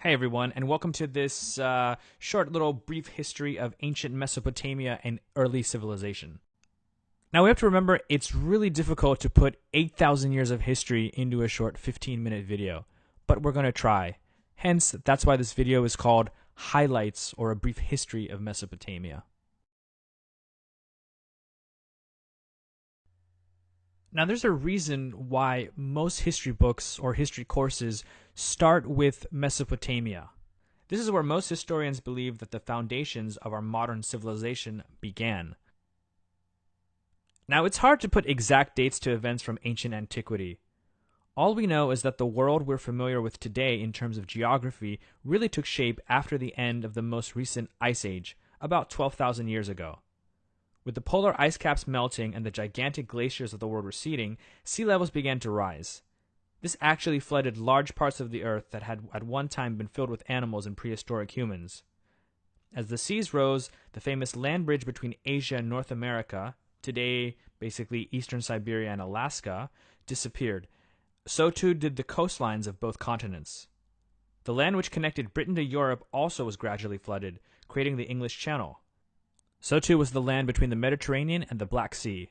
Hey everyone, and welcome to this short little brief history of ancient Mesopotamia and early civilization. Now we have to remember it's really difficult to put 8,000 years of history into a short 15-minute video, but we're going to try. Hence, that's why this video is called Highlights or a Brief History of Mesopotamia. Now there's a reason why most history books or history courses start with Mesopotamia. This is where most historians believe that the foundations of our modern civilization began. Now, it's hard to put exact dates to events from ancient antiquity. All we know is that the world we're familiar with today in terms of geography really took shape after the end of the most recent ice age, about 12,000 years ago. With the polar ice caps melting and the gigantic glaciers of the world receding, sea levels began to rise. This actually flooded large parts of the earth that had at one time been filled with animals and prehistoric humans. As the seas rose, the famous land bridge between Asia and North America, today basically eastern Siberia and Alaska, disappeared. So too did the coastlines of both continents. The land which connected Britain to Europe also was gradually flooded, creating the English Channel. So too was the land between the Mediterranean and the Black Sea.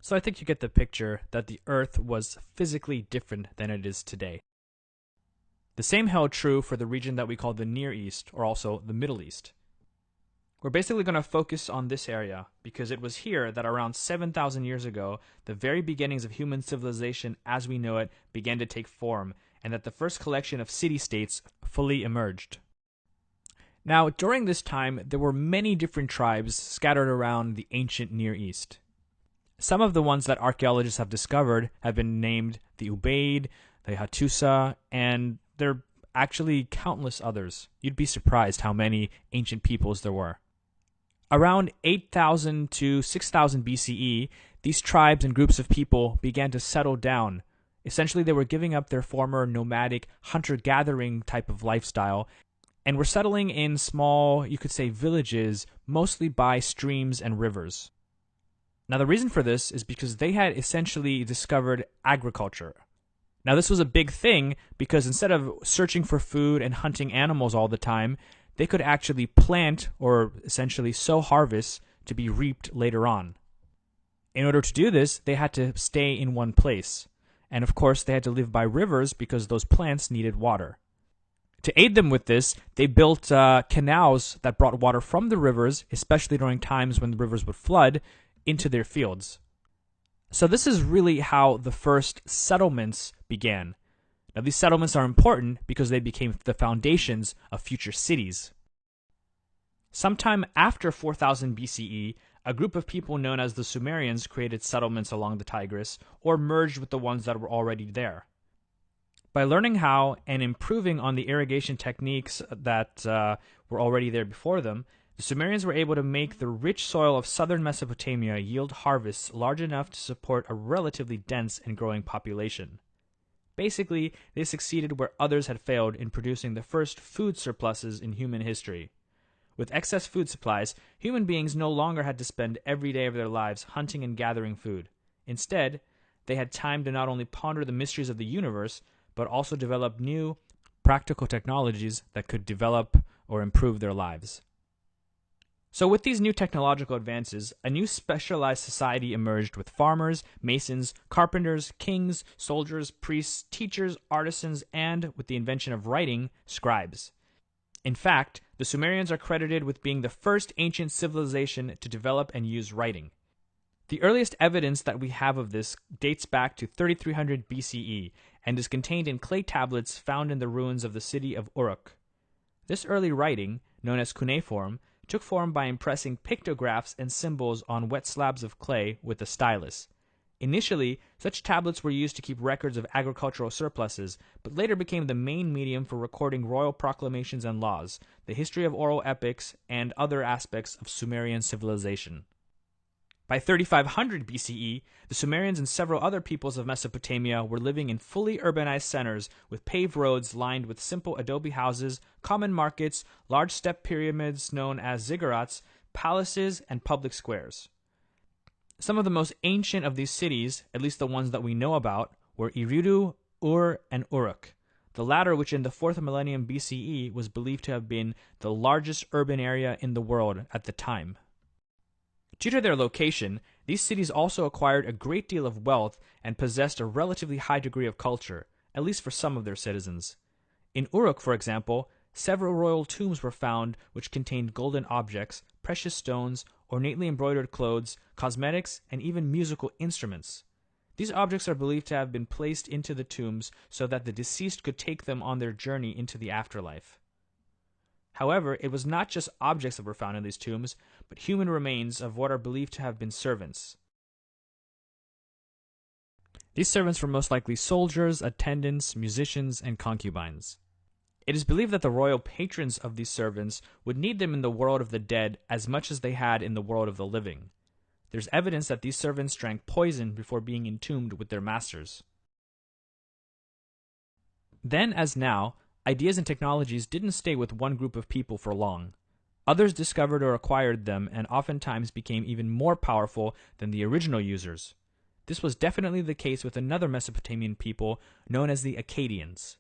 So I think you get the picture that the Earth was physically different than it is today. The same held true for the region that we call the Near East, or also the Middle East. We're basically going to focus on this area because it was here that around 7,000 years ago, the very beginnings of human civilization as we know it began to take form, and that the first collection of city-states fully emerged. Now, during this time, there were many different tribes scattered around the ancient Near East. Some of the ones that archaeologists have discovered have been named the Ubaid, the Hattusa, and there are actually countless others. You'd be surprised how many ancient peoples there were. Around 8,000 to 6,000 BCE, these tribes and groups of people began to settle down. Essentially, they were giving up their former nomadic hunter-gathering type of lifestyle and were settling in small, you could say, villages, mostly by streams and rivers. Now, the reason for this is because they had essentially discovered agriculture. Now, this was a big thing because instead of searching for food and hunting animals all the time, they could actually plant or essentially sow harvests to be reaped later on. In order to do this, they had to stay in one place. And of course, they had to live by rivers because those plants needed water. To aid them with this, they built canals that brought water from the rivers, especially during times when the rivers would flood, into their fields. So this is really how the first settlements began. Now these settlements are important because they became the foundations of future cities. Sometime after 4000 BCE, a group of people known as the Sumerians created settlements along the Tigris or merged with the ones that were already there. By learning how and improving on the irrigation techniques that were already there before them, the Sumerians were able to make the rich soil of southern Mesopotamia yield harvests large enough to support a relatively dense and growing population. Basically, they succeeded where others had failed in producing the first food surpluses in human history. With excess food supplies, human beings no longer had to spend every day of their lives hunting and gathering food. Instead, they had time to not only ponder the mysteries of the universe, but also develop new, practical technologies that could develop or improve their lives. So with these new technological advances, a new specialized society emerged with farmers, masons, carpenters, kings, soldiers, priests, teachers, artisans, and, with the invention of writing, scribes. In fact, the Sumerians are credited with being the first ancient civilization to develop and use writing. The earliest evidence that we have of this dates back to 3300 BCE and is contained in clay tablets found in the ruins of the city of Uruk. This early writing, known as cuneiform, took form by impressing pictographs and symbols on wet slabs of clay with a stylus. Initially, such tablets were used to keep records of agricultural surpluses, but later became the main medium for recording royal proclamations and laws, the history of oral epics, and other aspects of Sumerian civilization. By 3500 BCE, the Sumerians and several other peoples of Mesopotamia were living in fully urbanized centers with paved roads lined with simple adobe houses, common markets, large step pyramids known as ziggurats, palaces, and public squares. Some of the most ancient of these cities, at least the ones that we know about, were Eridu, Ur, and Uruk. the latter, which in the 4th millennium BCE was believed to have been the largest urban area in the world at the time. Due to their location, these cities also acquired a great deal of wealth and possessed a relatively high degree of culture, at least for some of their citizens. In Uruk, for example, several royal tombs were found which contained golden objects, precious stones, ornately embroidered clothes, cosmetics, and even musical instruments. These objects are believed to have been placed into the tombs so that the deceased could take them on their journey into the afterlife. However, it was not just objects that were found in these tombs, but human remains of what are believed to have been servants. These servants were most likely soldiers, attendants, musicians, and concubines. It is believed that the royal patrons of these servants would need them in the world of the dead as much as they had in the world of the living. There's evidence that these servants drank poison before being entombed with their masters. Then, as now, ideas and technologies didn't stay with one group of people for long. Others discovered or acquired them and oftentimes became even more powerful than the original users. This was definitely the case with another Mesopotamian people known as the Akkadians.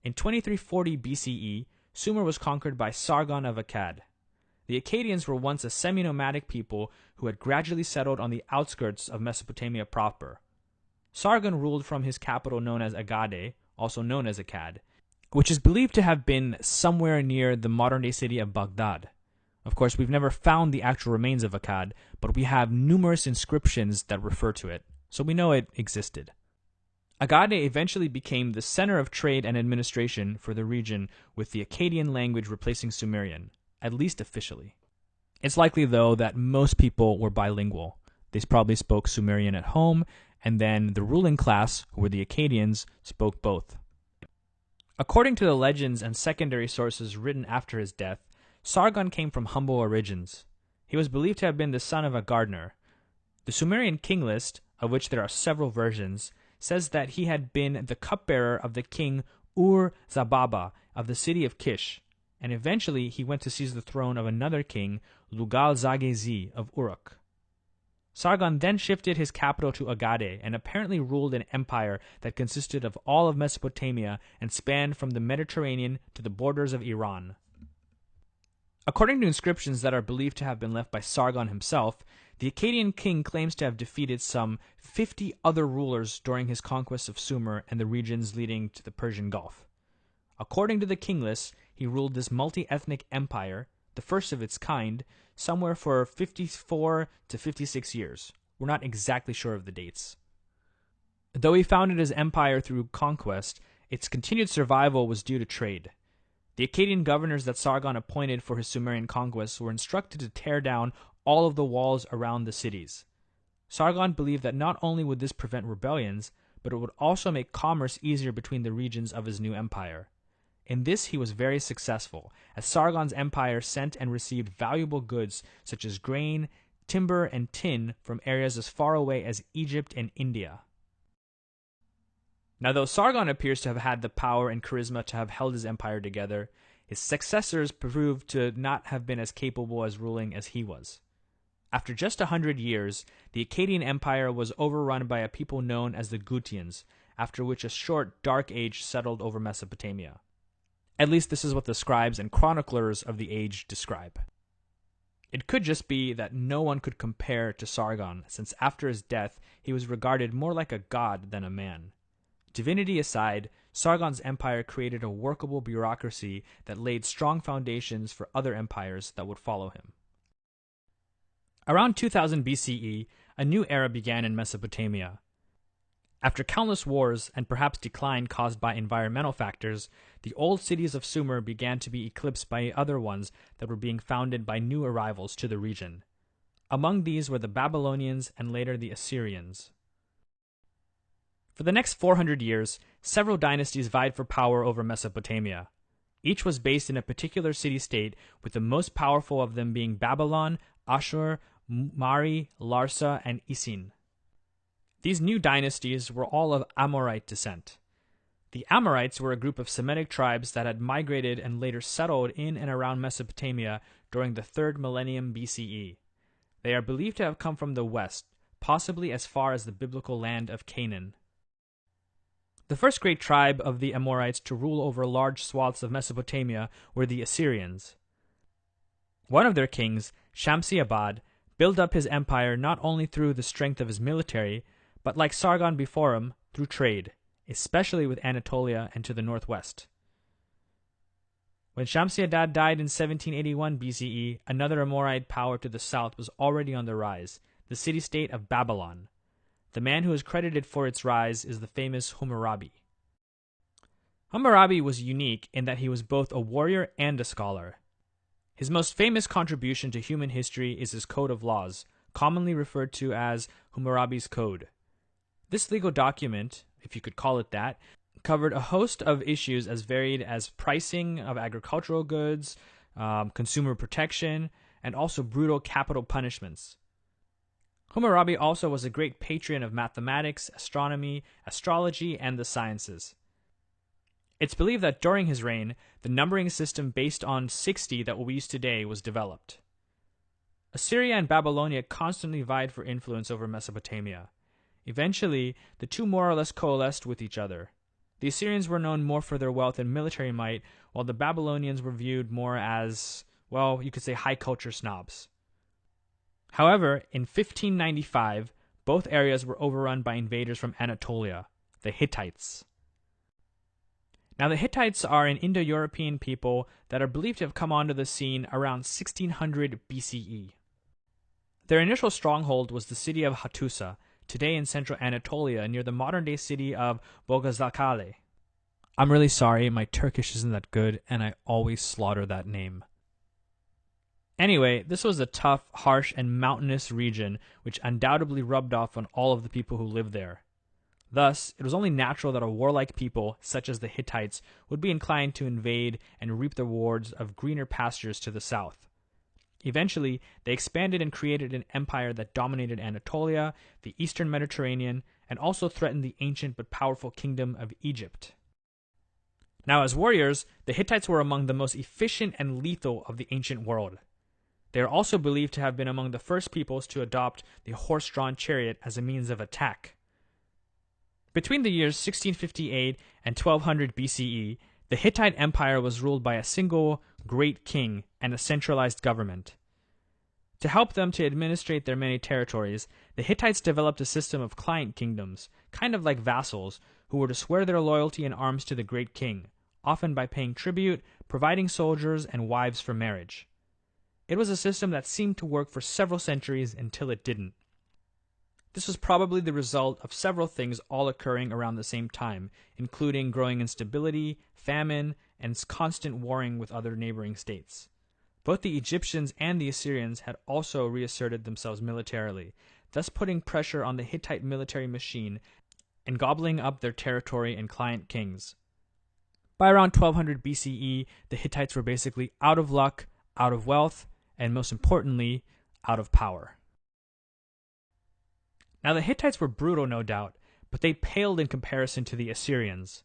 In 2340 BCE, Sumer was conquered by Sargon of Akkad. The Akkadians were once a semi-nomadic people who had gradually settled on the outskirts of Mesopotamia proper. Sargon ruled from his capital known as Agade, also known as Akkad, which is believed to have been somewhere near the modern-day city of Baghdad. Of course, we've never found the actual remains of Akkad, but we have numerous inscriptions that refer to it, so we know it existed. Agade eventually became the center of trade and administration for the region, with the Akkadian language replacing Sumerian, at least officially. It's likely, though, that most people were bilingual. They probably spoke Sumerian at home, and then the ruling class, who were the Akkadians, spoke both. According to the legends and secondary sources written after his death, Sargon came from humble origins. He was believed to have been the son of a gardener. The Sumerian king list, of which there are several versions, says that he had been the cupbearer of the king Ur-Zababa of the city of Kish, and eventually he went to seize the throne of another king, Lugal-Zagezi of Uruk. Sargon then shifted his capital to Agade and apparently ruled an empire that consisted of all of Mesopotamia and spanned from the Mediterranean to the borders of Iran. According to inscriptions that are believed to have been left by Sargon himself, the Akkadian king claims to have defeated some 50 other rulers during his conquest of Sumer and the regions leading to the Persian Gulf. According to the king list, he ruled this multi-ethnic empire, the first of its kind, somewhere for 54 to 56 years. We're not exactly sure of the dates. Though he founded his empire through conquest, its continued survival was due to trade. The Akkadian governors that Sargon appointed for his Sumerian conquests were instructed to tear down all of the walls around the cities. Sargon believed that not only would this prevent rebellions, but it would also make commerce easier between the regions of his new empire. In this he was very successful, as Sargon's empire sent and received valuable goods such as grain, timber, and tin from areas as far away as Egypt and India. Now, though Sargon appears to have had the power and charisma to have held his empire together, his successors proved to not have been as capable as ruling as he was. After just 100 years, the Akkadian Empire was overrun by a people known as the Gutians, after which a short, dark age settled over Mesopotamia. At least this is what the scribes and chroniclers of the age describe. It could just be that no one could compare to Sargon, since after his death he was regarded more like a god than a man. Divinity aside, Sargon's empire created a workable bureaucracy that laid strong foundations for other empires that would follow him. Around 2000 BCE, a new era began in Mesopotamia. After countless wars and perhaps decline caused by environmental factors, the old cities of Sumer began to be eclipsed by other ones that were being founded by new arrivals to the region. Among these were the Babylonians and later the Assyrians. For the next 400 years, several dynasties vied for power over Mesopotamia. Each was based in a particular city-state, with the most powerful of them being Babylon, Ashur, Mari, Larsa, and Isin. These new dynasties were all of Amorite descent. The Amorites were a group of Semitic tribes that had migrated and later settled in and around Mesopotamia during the 3rd millennium BCE. They are believed to have come from the west, possibly as far as the biblical land of Canaan. The first great tribe of the Amorites to rule over large swaths of Mesopotamia were the Assyrians. One of their kings, Shamshi-Adad, built up his empire not only through the strength of his military, but like Sargon before him, through trade, especially with Anatolia and to the northwest. When Shamshi-Adad died in 1781 BCE, another Amorite power to the south was already on the rise, the city-state of Babylon. The man who is credited for its rise is the famous Hammurabi. Hammurabi was unique in that he was both a warrior and a scholar. His most famous contribution to human history is his Code of Laws, commonly referred to as Hammurabi's Code. This legal document, if you could call it that, covered a host of issues as varied as pricing of agricultural goods, consumer protection, and also brutal capital punishments. Hammurabi also was a great patron of mathematics, astronomy, astrology, and the sciences. It's believed that during his reign, the numbering system based on 60 that we use today was developed. Assyria and Babylonia constantly vied for influence over Mesopotamia. Eventually, the two more or less coalesced with each other. The Assyrians were known more for their wealth and military might, while the Babylonians were viewed more as, well, you could say high culture snobs. However, in 1595, both areas were overrun by invaders from Anatolia, the Hittites. Now, the Hittites are an Indo-European people that are believed to have come onto the scene around 1600 BCE. Their initial stronghold was the city of Hattusa, today in central Anatolia near the modern-day city of Boğaziçi'li. I'm really sorry, my Turkish isn't that good, and I always slaughter that name. Anyway, this was a tough, harsh, and mountainous region which undoubtedly rubbed off on all of the people who lived there. Thus, it was only natural that a warlike people, such as the Hittites, would be inclined to invade and reap the rewards of greener pastures to the south. Eventually, they expanded and created an empire that dominated Anatolia, the eastern Mediterranean, and also threatened the ancient but powerful kingdom of Egypt. Now, as warriors, the Hittites were among the most efficient and lethal of the ancient world. They are also believed to have been among the first peoples to adopt the horse-drawn chariot as a means of attack. Between the years 1658 and 1200 BCE, the Hittite Empire was ruled by a single great king and a centralized government. To help them to administrate their many territories, the Hittites developed a system of client kingdoms, kind of like vassals, who were to swear their loyalty and arms to the great king, often by paying tribute, providing soldiers, and wives for marriage. It was a system that seemed to work for several centuries until it didn't. This was probably the result of several things all occurring around the same time, including growing instability, famine, and constant warring with other neighboring states. Both the Egyptians and the Assyrians had also reasserted themselves militarily, thus putting pressure on the Hittite military machine and gobbling up their territory and client kings. By around 1200 BCE, the Hittites were basically out of luck, out of wealth, and most importantly, out of power. Now, the Hittites were brutal, no doubt, but they paled in comparison to the Assyrians.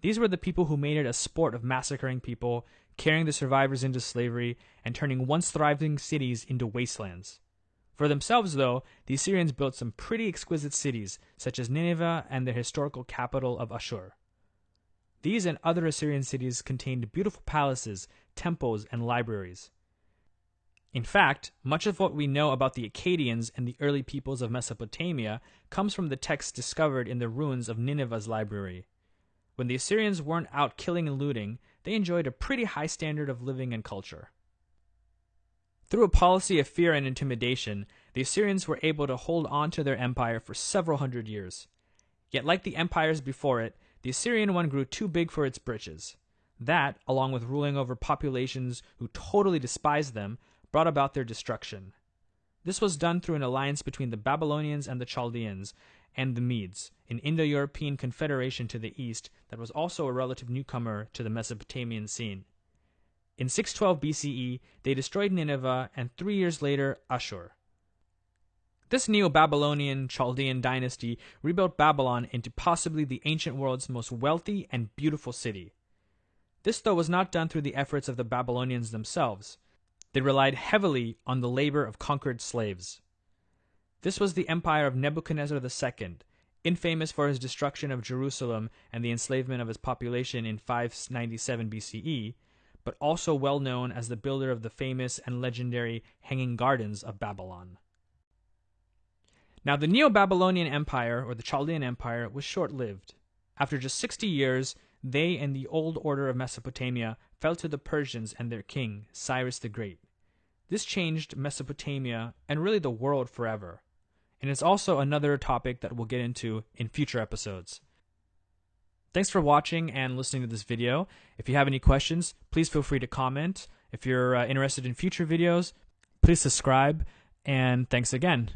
These were the people who made it a sport of massacring people, carrying the survivors into slavery, and turning once thriving cities into wastelands. For themselves, though, the Assyrians built some pretty exquisite cities, such as Nineveh and the historical capital of Ashur. These and other Assyrian cities contained beautiful palaces, temples, and libraries. In fact, much of what we know about the Akkadians and the early peoples of Mesopotamia comes from the texts discovered in the ruins of Nineveh's library. When the Assyrians weren't out killing and looting, they enjoyed a pretty high standard of living and culture. Through a policy of fear and intimidation, the Assyrians were able to hold on to their empire for several hundred years. Yet like the empires before it, the Assyrian one grew too big for its britches. That, along with ruling over populations who totally despised them, brought about their destruction. This was done through an alliance between the Babylonians and the Chaldeans and the Medes, an Indo-European confederation to the east that was also a relative newcomer to the Mesopotamian scene. In 612 BCE, they destroyed Nineveh and 3 years later, Ashur. This Neo-Babylonian Chaldean dynasty rebuilt Babylon into possibly the ancient world's most wealthy and beautiful city. This, though, was not done through the efforts of the Babylonians themselves. They relied heavily on the labor of conquered slaves. This was the empire of Nebuchadnezzar II, Infamous for his destruction of Jerusalem and the enslavement of its population in 597 BCE, but also well known as the builder of the famous and legendary Hanging Gardens of Babylon. Now, the Neo-Babylonian Empire, or the Chaldean Empire, was short-lived. After just 60 years, they and the old order of Mesopotamia fell to the Persians and their king, Cyrus the Great. This changed Mesopotamia and really the world forever. And it's also another topic that we'll get into in future episodes. Thanks for watching and listening to this video. If you have any questions, please feel free to comment. If you're interested in future videos, please subscribe, and thanks again.